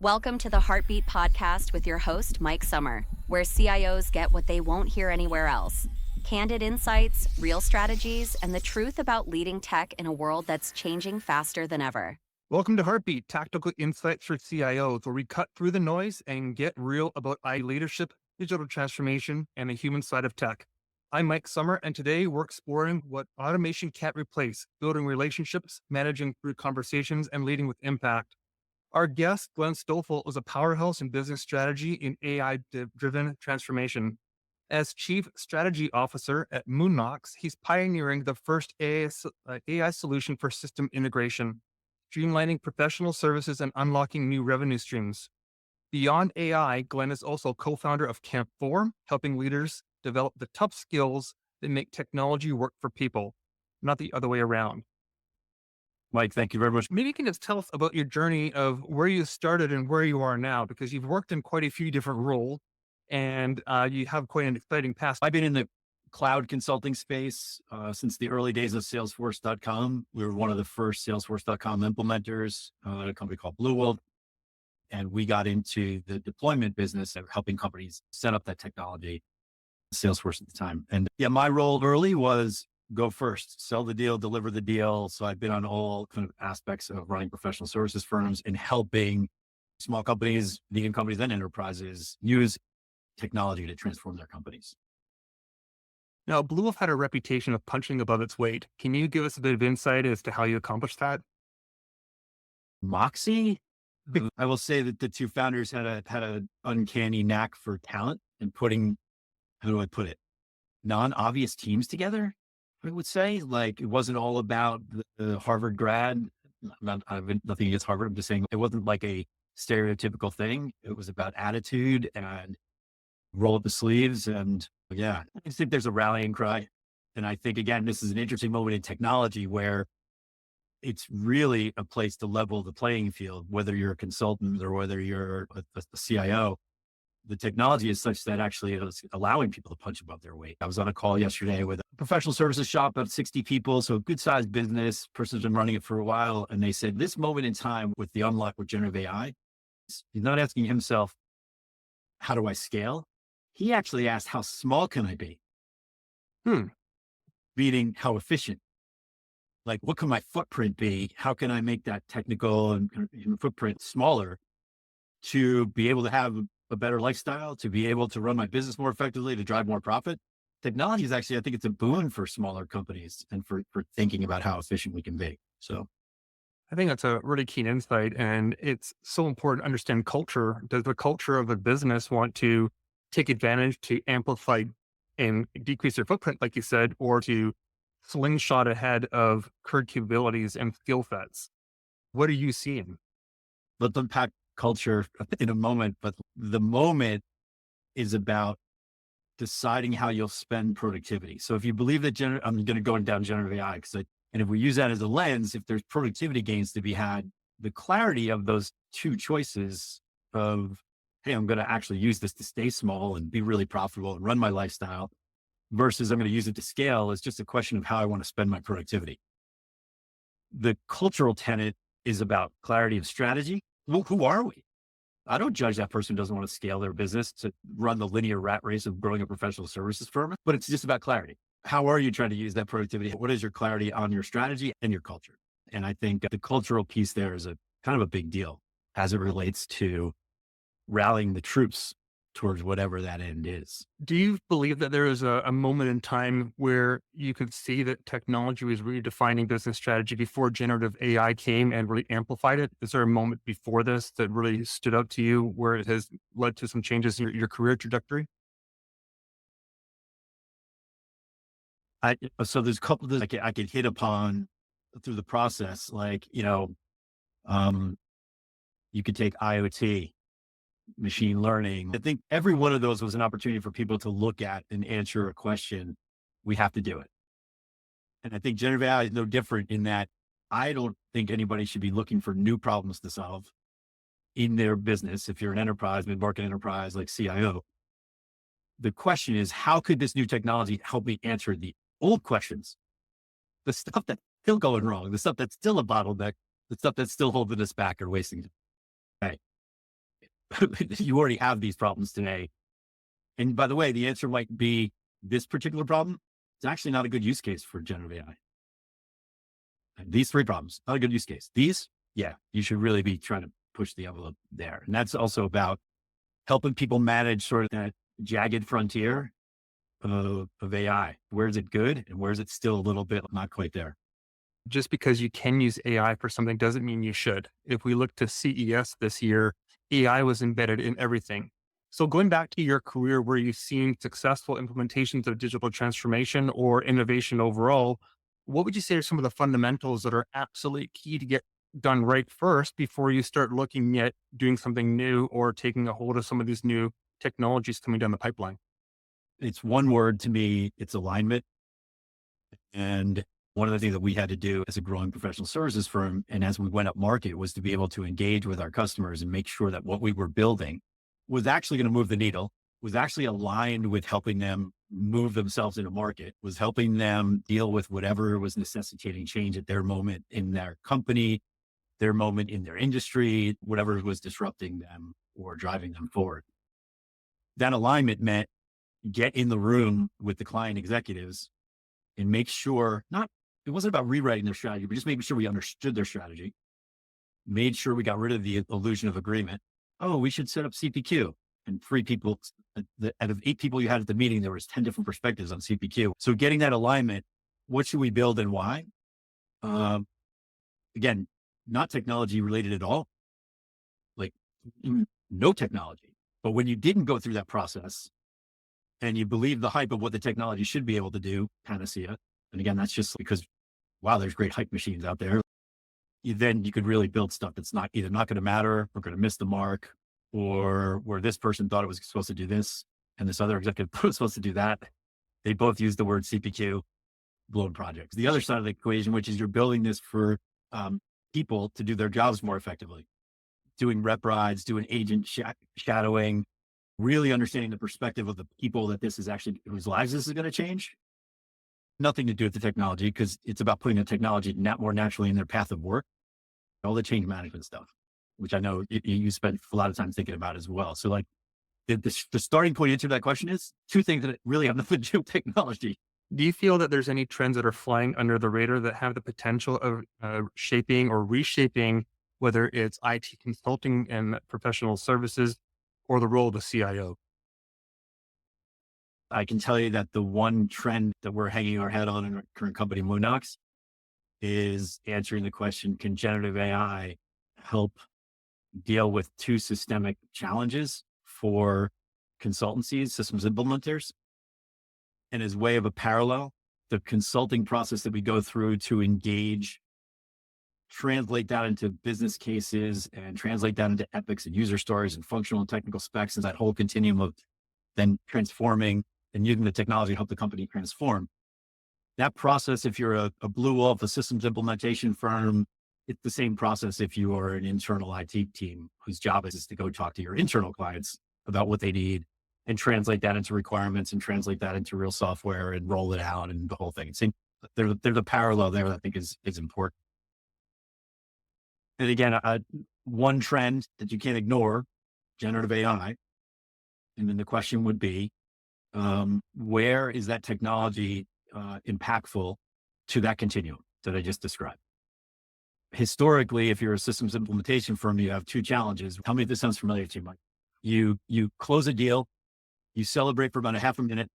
Welcome to the Heartbeat Podcast with your host, Mike Sommer, where CIOs get what they won't hear anywhere else. Candid insights, real strategies, and the truth about leading tech in a world that's changing faster than ever. Welcome to Heartbeat, tactical insights for CIOs, where we cut through the noise and get real about IT leadership, digital transformation, and the human side of tech. I'm Mike Sommer, and today we're exploring what automation can't replace, building relationships, managing through conversations, and leading with impact. Our guest, Glen Stoffel, is a powerhouse in business strategy in AI-driven transformation. As Chief Strategy Officer at Moon Nox, he's pioneering the first AI solution for system integration, streamlining professional services and unlocking new revenue streams. Beyond AI, Glenn is also co-founder of Camp4, helping leaders develop the tough skills that make technology work for people, not the other way around. Mike, thank you very much. Maybe you can just tell us about your journey of where you started and where you are now, because you've worked in quite a few different roles and you have quite an exciting past. I've been in the cloud consulting space since the early days of Salesforce.com. We were one of the first Salesforce.com implementers at a company called Bluewolf. And we got into the deployment business of helping companies set up that technology, Salesforce at the time. And yeah, my role early was go first, sell the deal, deliver the deal. So I've been on all kind of aspects of running professional services firms and helping small companies, medium companies, and enterprises use technology to transform their companies. Now, Bluewolf had a reputation of punching above its weight. Can you give us a bit of insight as to how you accomplished that? Moxie? I will say that the two founders had a uncanny knack for talent and putting, how do I put it, non-obvious teams together. I would say, like, it wasn't all about the Harvard grad. I've nothing against Harvard. I'm just saying it wasn't like a stereotypical thing. It was about attitude and roll up the sleeves. And yeah, I just think there's a rallying cry. And I think, again, this is an interesting moment in technology where it's really a place to level the playing field, whether you're a consultant or whether you're a CIO. The technology is such that actually it's allowing people to punch above their weight. I was on a call yesterday with a professional services shop, about 60 people. So a good sized business, person's been running it for a while. And they said this moment in time with the unlock with generative AI, he's not asking himself, how do I scale? He actually asked, how small can I be? Meaning how efficient. Like, what can my footprint be? How can I make that technical and footprint smaller to be able to have a better lifestyle, to be able to run my business more effectively, to drive more profit? Technology is actually, I think it's a boon for smaller companies and for thinking about how efficient we can be. So I think that's a really keen insight, and it's so important to understand culture. Does the culture of a business want to take advantage to amplify and decrease their footprint, like you said, or to slingshot ahead of current capabilities and skill sets? What are you seeing? let's unpack culture in a moment, but the moment is about deciding how you'll spend productivity. So if you believe that I'm going to go down generative AI and if we use that as a lens, if there's productivity gains to be had, the clarity of those two choices of, hey, I'm going to actually use this to stay small and be really profitable and run my lifestyle versus I'm going to use it to scale is just a question of how I want to spend my productivity. The cultural tenet is about clarity of strategy. Well, who are we? I don't judge that person who doesn't want to scale their business to run the linear rat race of growing a professional services firm, but it's just about clarity. How are you trying to use that productivity? What is your clarity on your strategy and your culture? And I think the cultural piece there is a kind of a big deal as it relates to rallying the troops towards whatever that end is. Do you believe that there is a moment in time where you could see that technology was redefining business strategy before generative AI came and really amplified it? Is there a moment before this that really stood out to you where it has led to some changes in your career trajectory? So there's a couple of things I could hit upon through the process. Like, you could take IoT, machine learning. I think every one of those was an opportunity for people to look at and answer a question. We have to do it. And I think generative AI is no different in that I don't think anybody should be looking for new problems to solve in their business. If you're an enterprise, mid-market enterprise, like CIO, the question is, how could this new technology help me answer the old questions? The stuff that's still going wrong, the stuff that's still a bottleneck, the stuff that's still holding us back or wasting it. Okay. You already have these problems today. And by the way, the answer might be this particular problem. It's actually not a good use case for generative AI. These three problems, not a good use case. These, yeah, you should really be trying to push the envelope there. And that's also about helping people manage sort of that jagged frontier of AI. Where is it good and where is it still a little bit not quite there? Just because you can use AI for something doesn't mean you should. If we look to CES this year, AI was embedded in everything. So going back to your career where you've seen successful implementations of digital transformation or innovation overall, what would you say are some of the fundamentals that are absolutely key to get done right first before you start looking at doing something new or taking a hold of some of these new technologies coming down the pipeline? It's one word to me, it's alignment. And one of the things that we had to do as a growing professional services firm, and as we went up market, was to be able to engage with our customers and make sure that what we were building was actually going to move the needle, was actually aligned with helping them move themselves into market, was helping them deal with whatever was necessitating change at their moment in their company, their moment in their industry, whatever was disrupting them or driving them forward. That alignment meant get in the room with the client executives and make sure it wasn't about rewriting their strategy, but just making sure we understood their strategy, made sure we got rid of the illusion of agreement. Oh, we should set up CPQ. And 3 people, out of 8 people you had at the meeting, there was 10 different perspectives on CPQ. So getting that alignment, what should we build and why? Again, not technology related at all, like no technology. But when you didn't go through that process and you believe the hype of what the technology should be able to do, panacea. And again, that's just because, wow, there's great hype machines out there. Then you could really build stuff that's not either not going to matter or going to miss the mark, or where this person thought it was supposed to do this and this other executive was supposed to do that. They both use the word CPQ, blown projects. The other side of the equation, which is you're building this for people to do their jobs more effectively, doing rep rides, doing agent shadowing, really understanding the perspective of the people that this is actually, whose lives this is going to change. Nothing to do with the technology, because it's about putting the technology more naturally in their path of work, all the change management stuff, which I know you spent a lot of time thinking about as well. So like the starting point answer to that question is 2 things that really have nothing to do with technology. Do you feel that there's any trends that are flying under the radar that have the potential of shaping or reshaping, whether it's IT consulting and professional services or the role of the CIO? I can tell you that the one trend that we're hanging our head on in our current company, Moon Nox, is answering the question, can generative AI help deal with 2 systemic challenges for consultancies, systems implementers? And as way of a parallel, the consulting process that we go through to engage, translate that into business cases and translate that into epics and user stories and functional and technical specs, and that whole continuum of then transforming and using the technology to help the company transform. That process, if you're a Bluewolf, a systems implementation firm, it's the same process if you are an internal IT team whose job is to go talk to your internal clients about what they need and translate that into requirements and translate that into real software and roll it out and the whole thing. So there's a parallel there that I think is important. And again, one trend that you can't ignore, generative AI. And then the question would be, where is that technology impactful to that continuum that I just described? Historically, if you're a systems implementation firm, you have 2 challenges. Tell me if this sounds familiar to you, Mike. You close a deal, you celebrate for about a half a minute,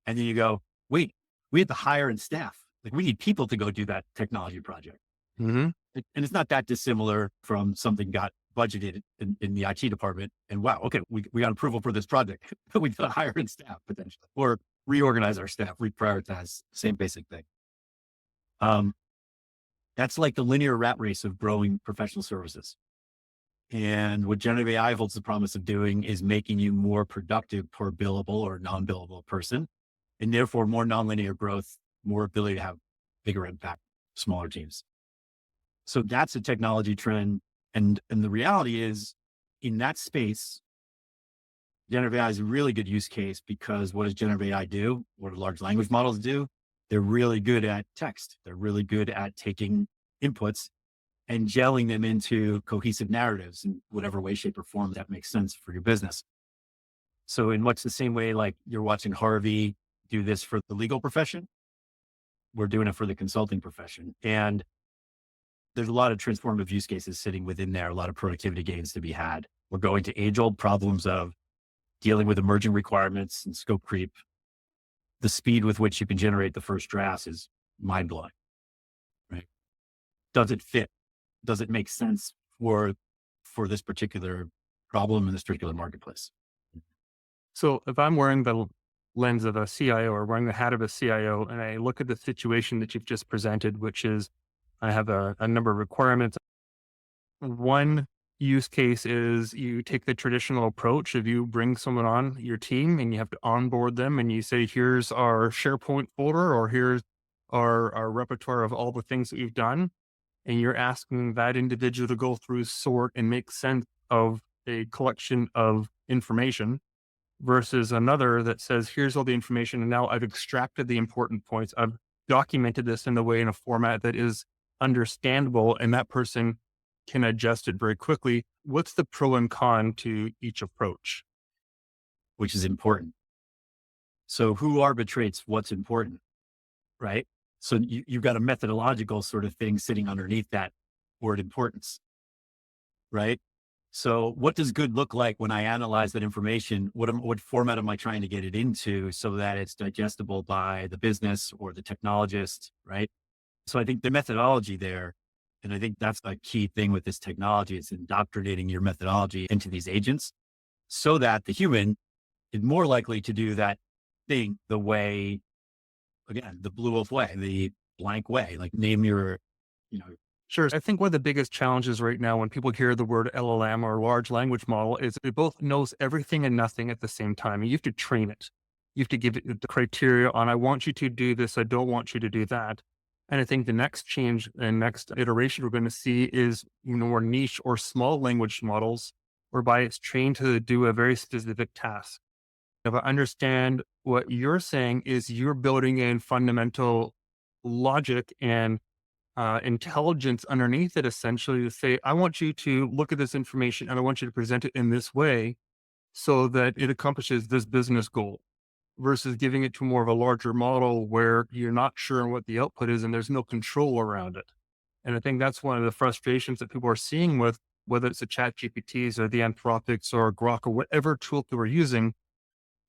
and then you go, wait, we have to hire and staff. Like we need people to go do that technology project. Mm-hmm. And it's not that dissimilar from something got budgeted in the IT department. And wow, okay, we got approval for this project, but we got to hire and staff potentially, or reorganize our staff, reprioritize, same basic thing. That's like the linear rat race of growing professional services. And what generative AI holds the promise of doing is making you more productive per billable or non-billable person, and therefore more nonlinear growth, more ability to have bigger impact, smaller teams. So that's a technology trend. And the reality is, in that space, generative AI is a really good use case, because what does generative AI do? What do large language models do? They're really good at text. They're really good at taking inputs and gelling them into cohesive narratives in whatever way, shape, or form that makes sense for your business. So in much the same way, like you're watching Harvey do this for the legal profession, we're doing it for the consulting profession. And there's a lot of transformative use cases sitting within there, a lot of productivity gains to be had. We're going to age-old problems of dealing with emerging requirements and scope creep. The speed with which you can generate the first drafts is mind-blowing, right? Does it fit? Does it make sense for this particular problem in this particular marketplace? So if I'm wearing the lens of a CIO or wearing the hat of a CIO, and I look at the situation that you've just presented, which is I have a number of requirements. One use case is you take the traditional approach of you bring someone on your team and you have to onboard them and you say, here's our SharePoint folder, or here's our repertoire of all the things that we've done. And you're asking that individual to go through, sort, and make sense of a collection of information versus another that says, here's all the information. And now I've extracted the important points. I've documented this in a format that is understandable, and that person can adjust it very quickly. What's the pro and con to each approach? Which is important. So who arbitrates what's important, right? So you've got a methodological sort of thing sitting underneath that word importance, right? So what does good look like when I analyze that information? What format am I trying to get it into so that it's digestible by the business or the technologist, right? So I think the methodology there, and I think that's a key thing with this technology, is indoctrinating your methodology into these agents so that the human is more likely to do that thing the way, again, the Bluewolf way, the blank way, like name your, Sure. I think one of the biggest challenges right now when people hear the word LLM or large language model is it both knows everything and nothing at the same time. And you have to train it. You have to give it the criteria on, I want you to do this, I don't want you to do that. And I think the next change and next iteration we're going to see is more niche or small language models, whereby it's trained to do a very specific task. If I understand what you're saying is you're building in fundamental logic and intelligence underneath it, essentially to say, I want you to look at this information and I want you to present it in this way so that it accomplishes this business goal, versus giving it to more of a larger model where you're not sure what the output is and there's no control around it. And I think that's one of the frustrations that people are seeing with whether it's the chat GPTs or the Anthropics or Grok or whatever tool that we're using.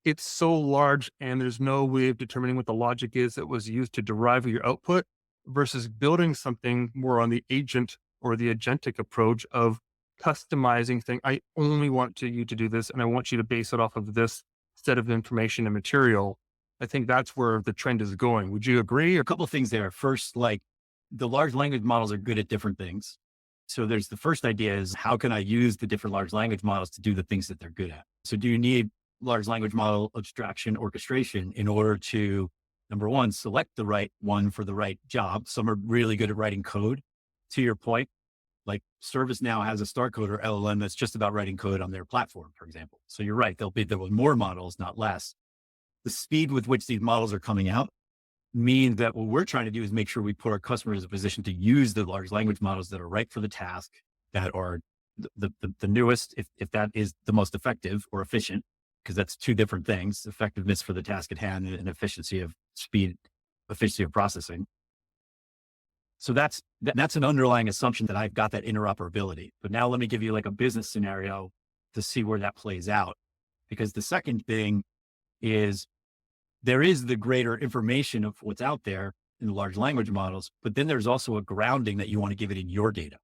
It's so large and there's no way of determining what the logic is that was used to derive your output versus building something more on the agent or the agentic approach of customizing thing. I only want you to do this and I want you to base it off of this set of information and material. I think that's where the trend is going. Would you agree? a couple of things there. First, like the large language models are good at different things. So there's the first idea is how can I use the different large language models to do the things that they're good at? So do you need large language model abstraction orchestration in order to, number one, select the right one for the right job? Some are really good at writing code. To your point, like ServiceNow has a Star Code or LLM that's just about writing code on their platform, for example. So you're right, there will be more models, not less. The speed with which these models are coming out means that what we're trying to do is make sure we put our customers in a position to use the large language models that are right for the task, that are the newest, if that is the most effective or efficient, because that's two different things: effectiveness for the task at hand and efficiency of speed, efficiency of processing. So that's an underlying assumption that I've got that interoperability. But now let me give you like a business scenario to see where that plays out. Because the second thing is there is the greater information of what's out there in the large language models, but then there's also a grounding that you want to give it in your data.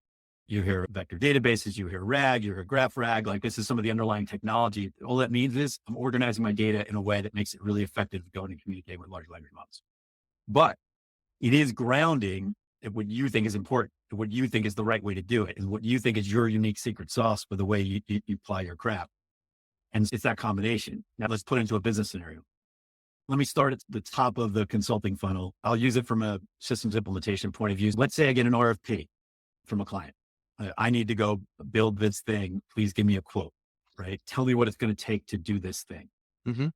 You hear vector databases, you hear RAG, you hear graph RAG, like this is some of the underlying technology. All that means is I'm organizing my data in a way that makes it really effective to go and communicate with large language models. But it is grounding in what you think is important, and what you think is the right way to do it, and what you think is your unique secret sauce for the way you apply your craft. And it's that combination. Now let's put it into a business scenario. Let me start at the top of the consulting funnel. I'll use it from a systems implementation point of view. Let's say I get an RFP from a client. I need to go build this thing. Please give me a quote, right? Tell me what it's going to take to do this thing. Mm-hmm.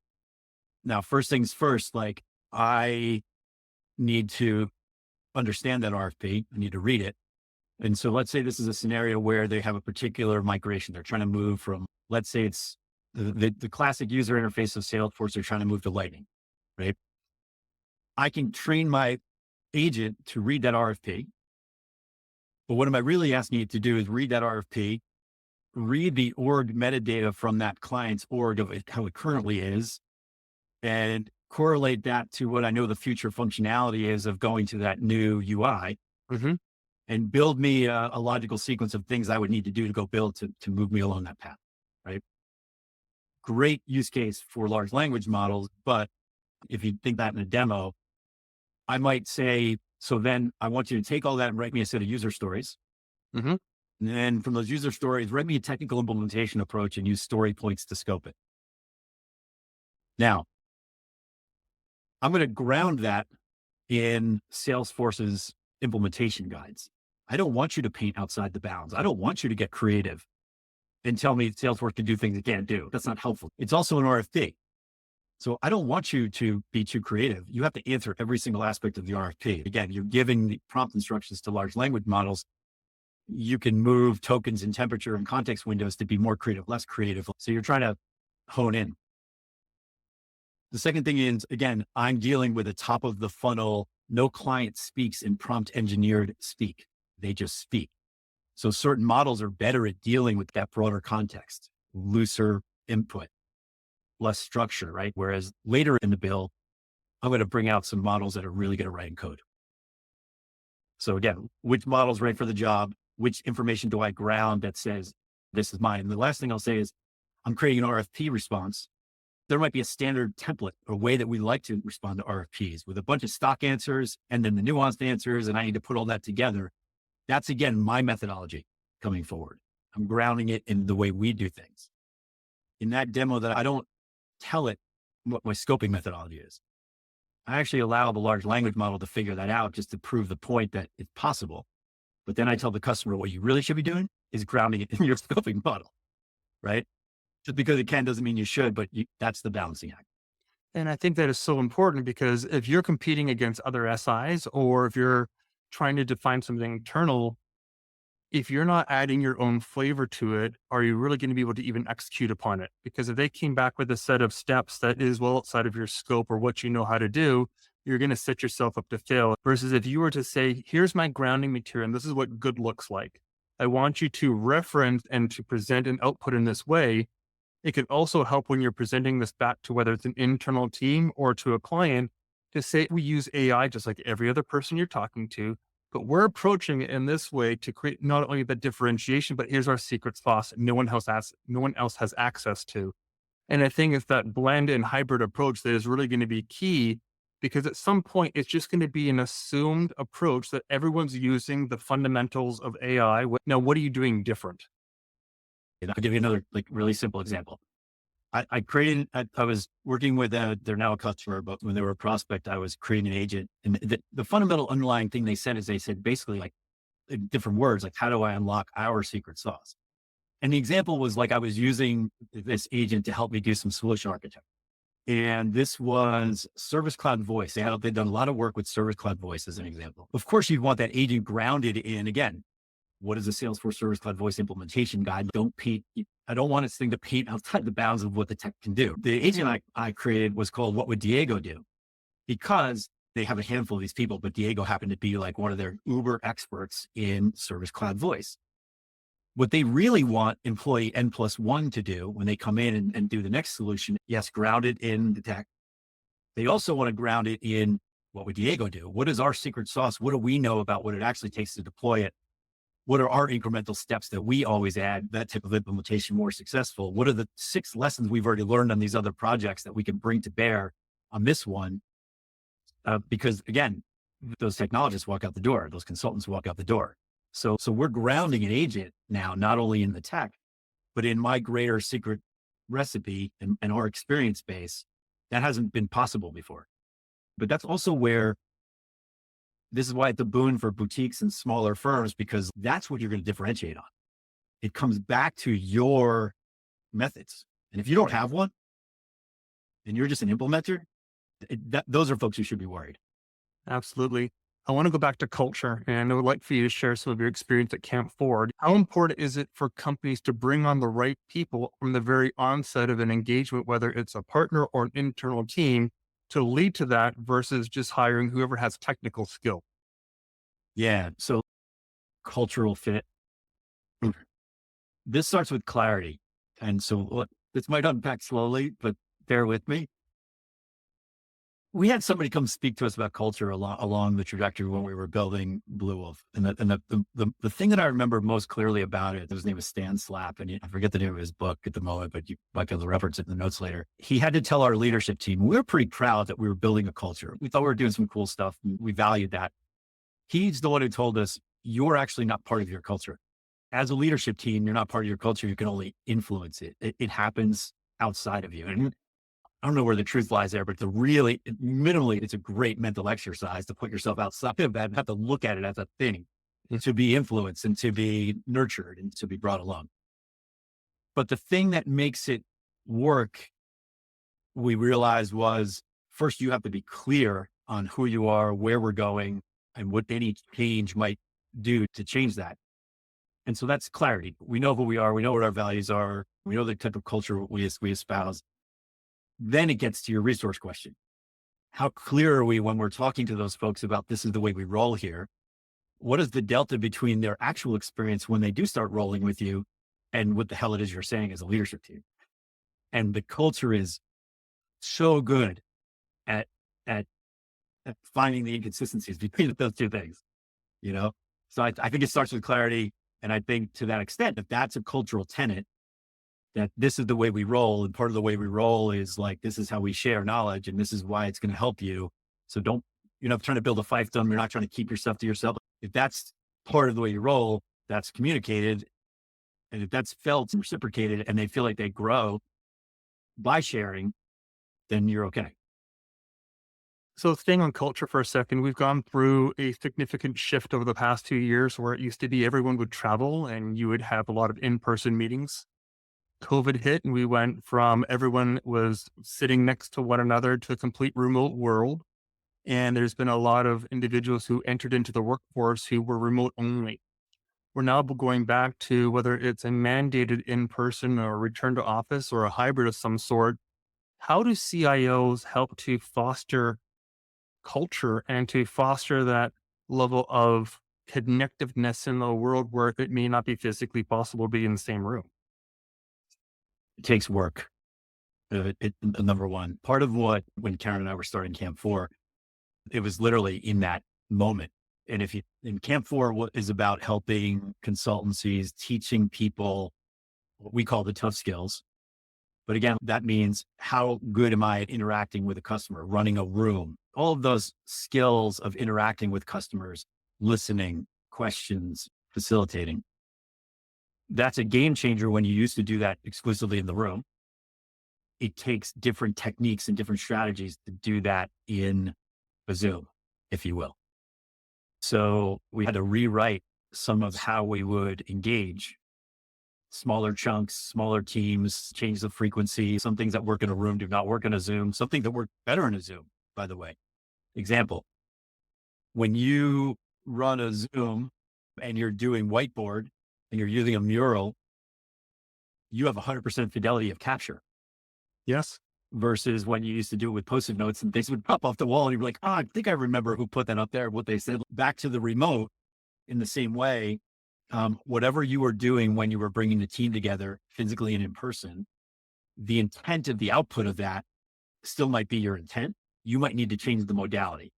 Now, first things first, like I need to understand that RFP. I need to read it. And so let's say this is a scenario where they have a particular migration. They're trying to move from, let's say it's the classic user interface of Salesforce. They're trying to move to Lightning, right? I can train my agent to read that RFP. But what am I really asking it to do is read that RFP, read the org metadata from that client's org of how it currently is, and correlate that to what I know the future functionality is of going to that new UI, and build me a logical sequence of things I would need to do to go build to move me along that path, right? Great use case for large language models. But if you think that in a demo, I might say, so then I want you to take all that and write me a set of user stories. And then from those user stories, write me a technical implementation approach and use story points to scope it. Now, I'm going to ground that in Salesforce's implementation guides. I don't want you to paint outside the bounds. I don't want you to get creative and tell me Salesforce can do things it can't do. That's not helpful. It's also an RFP. So I don't want you to be too creative. You have to answer every single aspect of the RFP. Again, you're giving the prompt instructions to large language models. You can move tokens and temperature and context windows to be more creative, less creative. So you're trying to hone in. The second thing is, again, I'm dealing with a top of the funnel. No client speaks in prompt engineered speak. They just speak. So certain models are better at dealing with that broader context, looser input, less structure, right? Whereas later in the build, I'm going to bring out some models that are really going to write in code. So again, which model's right for the job? Which information do I ground that says, this is mine? And the last thing I'll say is, I'm creating an RFP response. There might be a standard template or way that we like to respond to RFPs with a bunch of stock answers and then the nuanced answers. And I need to put all that together. That's, again, my methodology coming forward. I'm grounding it in the way we do things. In that demo, that I don't tell it what my scoping methodology is. I actually allow the large language model to figure that out just to prove the point that it's possible. But then I tell the customer what you really should be doing is grounding it in your scoping model, right? Just because it can doesn't mean you should, but that's the balancing act. And I think that is so important because if you're competing against other SIs or if you're trying to define something internal, if you're not adding your own flavor to it, are you really going to be able to even execute upon it? Because if they came back with a set of steps that is well outside of your scope or what you know how to do, you're going to set yourself up to fail. Versus if you were to say, here's my grounding material, and this is what good looks like. I want you to reference and to present an output in this way. It could also help when you're presenting this back to whether it's an internal team or to a client to say, we use AI just like every other person you're talking to, but we're approaching it in this way to create not only the differentiation, but here's our secret sauce no one else has access to. And I think it's that blend and hybrid approach that is really going to be key, because at some point it's just going to be an assumed approach that everyone's using the fundamentals of AI. Now, what are you doing different? And I'll give you another really simple example. I was working with they're now a customer, but when they were a prospect, I was creating an agent. And the fundamental underlying thing they said basically in different words, how do I unlock our secret sauce? And the example was I was using this agent to help me do some solution architecture. And this was Service Cloud Voice. They'd done a lot of work with Service Cloud Voice as an example. Of course, you'd want that agent grounded in, again, what is a Salesforce Service Cloud Voice implementation guide? I don't want this thing to paint outside the bounds of what the tech can do. The agent I created was called What Would Diego Do? Because they have a handful of these people, but Diego happened to be one of their uber experts in Service Cloud Voice. What they really want employee N+1 to do when they come in and do the next solution, yes, grounded in the tech. They also want to ground it in what would Diego do? What is our secret sauce? What do we know about what it actually takes to deploy it? What are our incremental steps that we always add that type of implementation more successful? What are the 6 lessons we've already learned on these other projects that we can bring to bear on this one? Because again, those technologists walk out the door, those consultants walk out the door. So we're grounding an agent now, not only in the tech, but in my greater secret recipe and our experience base. That hasn't been possible before. But that's also where this is why it's a boon for boutiques and smaller firms, because that's what you're going to differentiate on. It comes back to your methods. And if you don't have one and you're just an implementer, those are folks who should be worried. Absolutely. I want to go back to culture, and I would like for you to share some of your experience at Camp Forward. How important is it for companies to bring on the right people from the very onset of an engagement, whether it's a partner or an internal team, to lead to that versus just hiring whoever has technical skill? Yeah. So cultural fit. This starts with clarity. And so this might unpack slowly, but bear with me. We had somebody come speak to us about culture along the trajectory when we were building Bluewolf. And the thing that I remember most clearly about it, his name was Stan Slap, and I forget the name of his book at the moment, but you might be able to reference it in the notes later. He had to tell our leadership team, we were pretty proud that we were building a culture. We thought we were doing some cool stuff. We valued that. He's the one who told us, you're actually not part of your culture. As a leadership team, you're not part of your culture. You can only influence it. It happens outside of you. And I don't know where the truth lies there, but minimally, it's a great mental exercise to put yourself outside of that and have to look at it as a thing, to be influenced and to be nurtured and to be brought along. But the thing that makes it work, we realized, was first, you have to be clear on who you are, where we're going, and what any change might do to change that. And so that's clarity. We know who we are. We know what our values are. We know the type of culture we espouse. Then it gets to your resource question. How clear are we when we're talking to those folks about this is the way we roll here? What is the delta between their actual experience when they do start rolling with you and what the hell it is you're saying as a leadership team? And the culture is so good at finding the inconsistencies between those two things, you know? So I think it starts with clarity. And I think to that extent, if that's a cultural tenet, that this is the way we roll. And part of the way we roll is like, this is how we share knowledge and this is why it's going to help you. So you're not trying to build a fiefdom. You're not trying to keep your stuff to yourself. If that's part of the way you roll, that's communicated. And if that's felt and reciprocated and they feel like they grow by sharing, then you're okay. So staying on culture for a second, we've gone through a significant shift over the past 2 years where it used to be everyone would travel and you would have a lot of in-person meetings. COVID hit and we went from everyone was sitting next to one another to a complete remote world. And there's been a lot of individuals who entered into the workforce who were remote only. We're now going back to whether it's a mandated in-person or return to office or a hybrid of some sort. How do CIOs help to foster culture and to foster that level of connectiveness in the world where it may not be physically possible to be in the same room? It takes work. Number one, part of when Karen and I were starting Camp 4, it was literally in that moment. And in Camp 4 is about helping consultancies, teaching people what we call the tough skills. But again, that means how good am I at interacting with a customer, running a room, all of those skills of interacting with customers, listening, questions, facilitating. That's a game changer when you used to do that exclusively in the room. It takes different techniques and different strategies to do that in a Zoom, if you will. So we had to rewrite some of how we would engage. Smaller chunks, smaller teams, change the frequency. Some things that work in a room do not work in a Zoom. Something that work better in a Zoom, by the way. Example, when you run a Zoom and you're doing whiteboard and you're using a mural, you have 100% fidelity of capture. Yes. Versus when you used to do it with Post-it notes and things would pop off the wall and you'd be like, I think I remember who put that up there, what they said. Back to the remote in the same way. Whatever you were doing when you were bringing the team together physically and in person, the intent of the output of that still might be your intent. You might need to change the modality.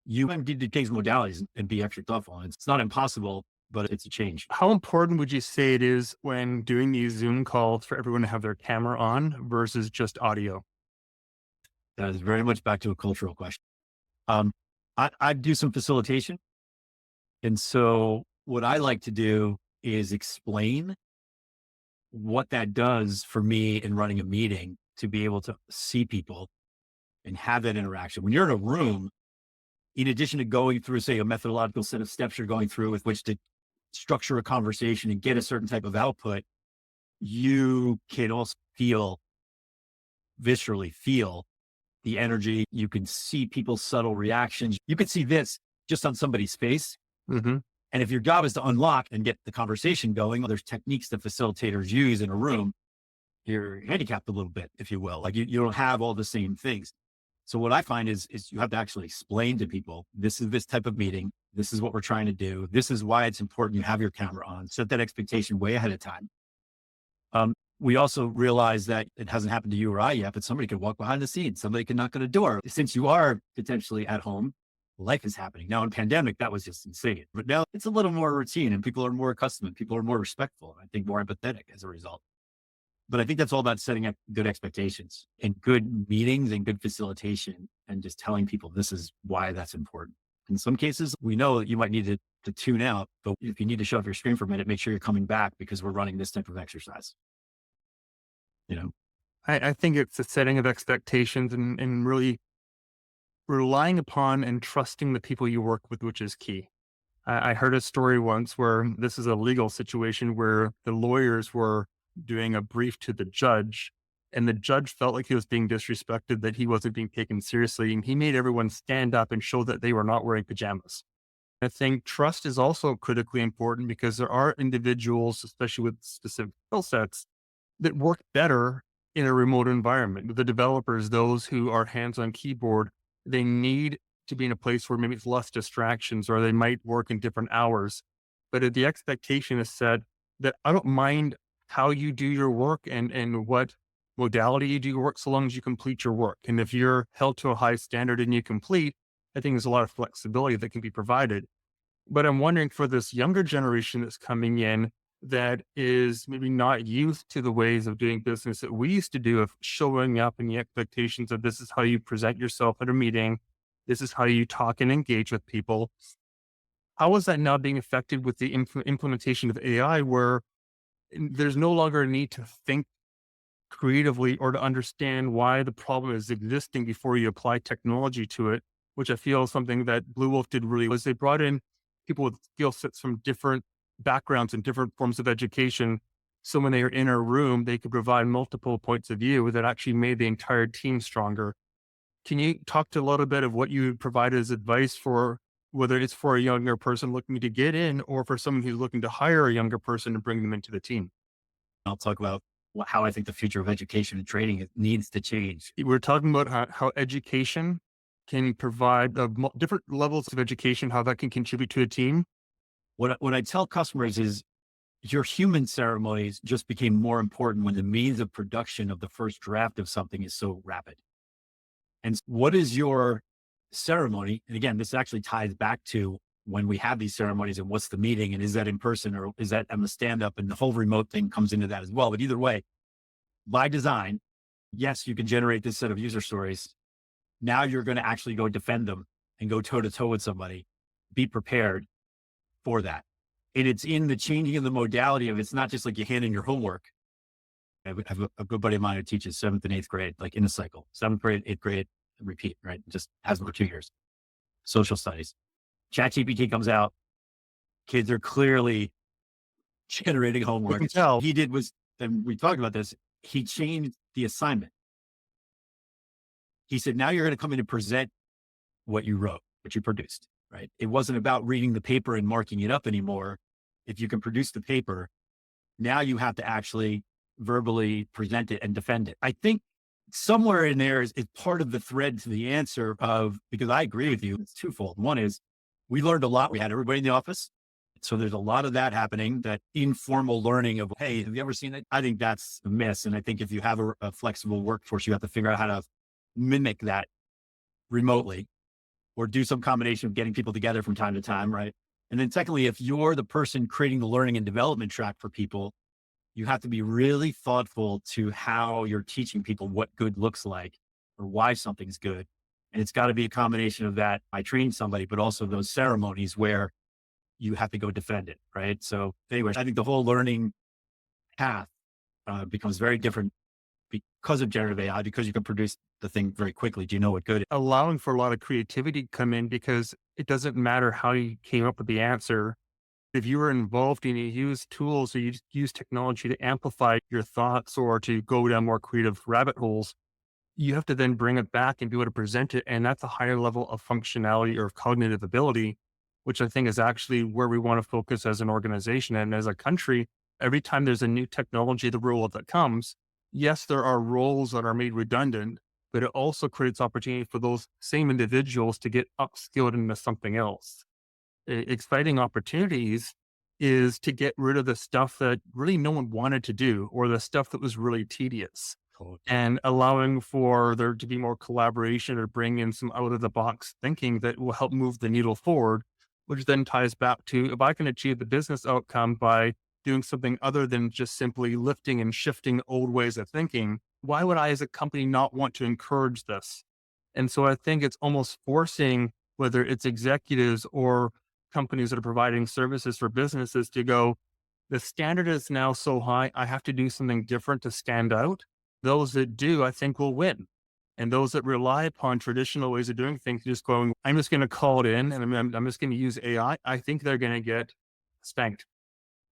You might need to change modalities and be extra thoughtful. It's not impossible, but it's a change. How important would you say it is when doing these Zoom calls for everyone to have their camera on versus just audio? That is very much back to a cultural question. I do some facilitation. And so what I like to do is explain what that does for me in running a meeting to be able to see people and have that interaction. When you're in a room, in addition to going through, say, a methodological set of steps you're going through with which to structure a conversation and get a certain type of output, you can also viscerally feel the energy. You can see people's subtle reactions. You can see this. just on somebody's face. Mm-hmm. And if your job is to unlock and get the conversation going, there's techniques that facilitators use in a room. You're handicapped a little bit, if you will. Like you don't have all the same things. So what I find is you have to actually explain to people, this is this type of meeting. This is what we're trying to do. This is why it's important you have your camera on. Set that expectation way ahead of time. We also realize that it hasn't happened to you or I yet, but somebody could walk behind the scenes. Somebody could knock on a door. Since you are potentially at home, life is happening. Now in pandemic, that was just insane. But now it's a little more routine and people are more accustomed. People are more respectful. And I think more empathetic as a result. But I think that's all about setting up good expectations and good meetings and good facilitation and just telling people this is why that's important. In some cases, we know that you might need to tune out, but if you need to shut off your screen for a minute, make sure you're coming back because we're running this type of exercise. I think it's the setting of expectations and really relying upon and trusting the people you work with, which is key. I heard a story once where this is a legal situation where the lawyers were doing a brief to the judge and the judge felt like he was being disrespected, that he wasn't being taken seriously. And he made everyone stand up and show that they were not wearing pajamas. I think trust is also critically important because there are individuals, especially with specific skill sets, that work better in a remote environment. The developers, those who are hands on keyboard, they need to be in a place where maybe it's less distractions or they might work in different hours. But if the expectation is set that I don't mind how you do your work and what modality you do your work, so long as you complete your work. And if you're held to a high standard and you complete, I think there's a lot of flexibility that can be provided. But I'm wondering for this younger generation that's coming in that is maybe not used to the ways of doing business that we used to do, of showing up and the expectations of this is how you present yourself at a meeting. This is how you talk and engage with people. How is that now being affected with the implementation of AI, where there's no longer a need to think creatively or to understand why the problem is existing before you apply technology to it, which I feel is something that Bluewolf did really was they brought in people with skill sets from different backgrounds and different forms of education. So when they are in a room, they could provide multiple points of view that actually made the entire team stronger. Can you talk to a little bit of what you provide as advice for whether it's for a younger person looking to get in or for someone who's looking to hire a younger person and bring them into the team? I'll talk about how I think the future of education and training needs to change. We're talking about how education can provide different levels of education, how that can contribute to a team. What I tell customers is your human ceremonies just became more important when the means of production of the first draft of something is so rapid. And what is your ceremony? And again, this actually ties back to when we have these ceremonies and what's the meeting and is that in person or is that on the stand up, and the whole remote thing comes into that as well. But either way, by design, yes, you can generate this set of user stories. Now you're going to actually go defend them and go toe to toe with somebody. Be prepared for that. And it's in the changing of the modality of, it's not just like you hand in your homework. I have a good buddy of mine who teaches 7th and 8th grade, like in a cycle, 7th grade, 8th grade, repeat, right? Just has them for 2 years. Social studies. ChatGPT comes out. Kids are clearly generating homework. He did was, and we talked about this, he changed the assignment. He said, now you're going to come in and present what you wrote, what you produced, right? It wasn't about reading the paper and marking it up anymore. If you can produce the paper, now you have to actually verbally present it and defend it. I think somewhere in there is part of the thread to the answer of, because I agree with you, it's twofold. One is we learned a lot. We had everybody in the office. So there's a lot of that happening, that informal learning of, hey, have you ever seen it? I think that's a miss. And I think if you have a flexible workforce, you have to figure out how to mimic that remotely or do some combination of getting people together from time to time, right? And then secondly, if you're the person creating the learning and development track for people, you have to be really thoughtful to how you're teaching people what good looks like or why something's good. And it's got to be a combination of that. I train somebody, but also those ceremonies where you have to go defend it, right? So anyway, I think the whole learning path becomes very different because of generative AI, because you can produce the thing very quickly. Do you know what good is? Allowing for a lot of creativity to come in, because it doesn't matter how you came up with the answer. If you were involved and you use tools or you use technology to amplify your thoughts or to go down more creative rabbit holes, you have to then bring it back and be able to present it. And that's a higher level of functionality or cognitive ability, which I think is actually where we want to focus as an organization and as a country. Every time there's a new technology, the role that comes, yes, there are roles that are made redundant, but it also creates opportunity for those same individuals to get upskilled into something else. Exciting opportunities is to get rid of the stuff that really no one wanted to do or the stuff that was really tedious Cool. and allowing for there to be more collaboration or bring in some out of the box thinking that will help move the needle forward, which then ties back to if I can achieve the business outcome by doing something other than just simply lifting and shifting old ways of thinking, why would I as a company not want to encourage this? And so I think it's almost forcing whether it's executives or companies that are providing services for businesses to go, the standard is now so high, I have to do something different to stand out. Those that do, I think, will win. And those that rely upon traditional ways of doing things, just going, I'm just going to call it in and I'm just going to use AI, I think they're going to get spanked.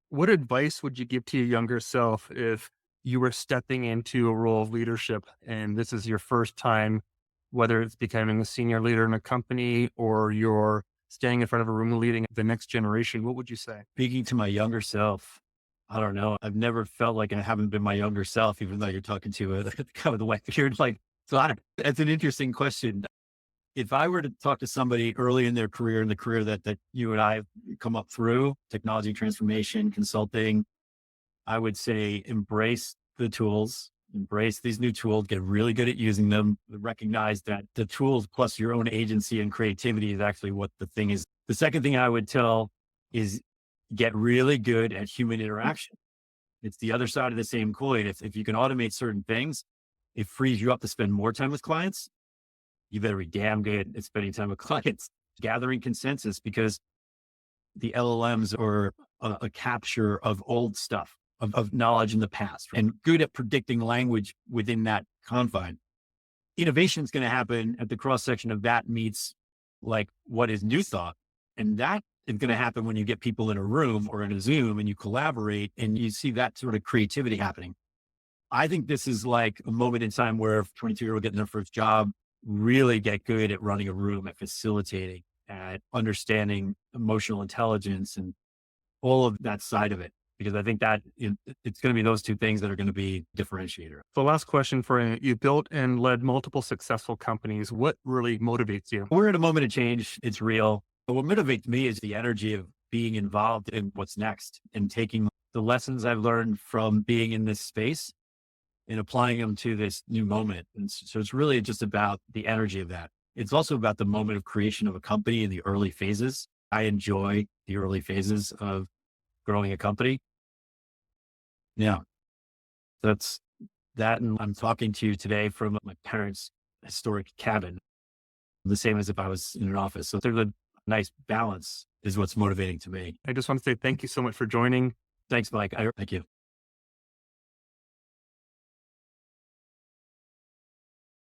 What advice would you give to your younger self if you were stepping into a role of leadership and this is your first time, whether it's becoming a senior leader in a company or you're standing in front of a room leading the next generation? What would you say? Speaking to my younger self, I don't know. I've never felt like I haven't been my younger self, even though you're talking to a kind of the white beard. Like, so that's an interesting question. If I were to talk to somebody early in their career, in the career that you and I have come up through, technology transformation, consulting, I would say embrace the tools, embrace these new tools, get really good at using them, recognize that the tools plus your own agency and creativity is actually what the thing is. The second thing I would tell is get really good at human interaction. It's the other side of the same coin. If you can automate certain things, it frees you up to spend more time with clients. You better be damn good at spending time with clients, gathering consensus, because the LLMs are a capture of old stuff, of knowledge in the past, and good at predicting language within that confine. Innovation is going to happen at the cross section of that meets like what is new thought. And that is going to happen when you get people in a room or in a Zoom and you collaborate and you see that sort of creativity happening. I think this is like a moment in time where 22-year-old getting their first job really get good at running a room, at facilitating, at understanding emotional intelligence and all of that side of it. Because I think that it's going to be those two things that are going to be differentiator. So last question for you. You built and led multiple successful companies. What really motivates you? We're at a moment of change. It's real. But what motivates me is the energy of being involved in what's next and taking the lessons I've learned from being in this space and applying them to this new moment. And so it's really just about the energy of that. It's also about the moment of creation of a company in the early phases. I enjoy the early phases of growing a company. Yeah, that's that. And I'm talking to you today from my parents' historic cabin, the same as if I was in an office. So there's a nice balance is what's motivating to me. I just want to say thank you so much for joining. Thanks, Mike. Thank you.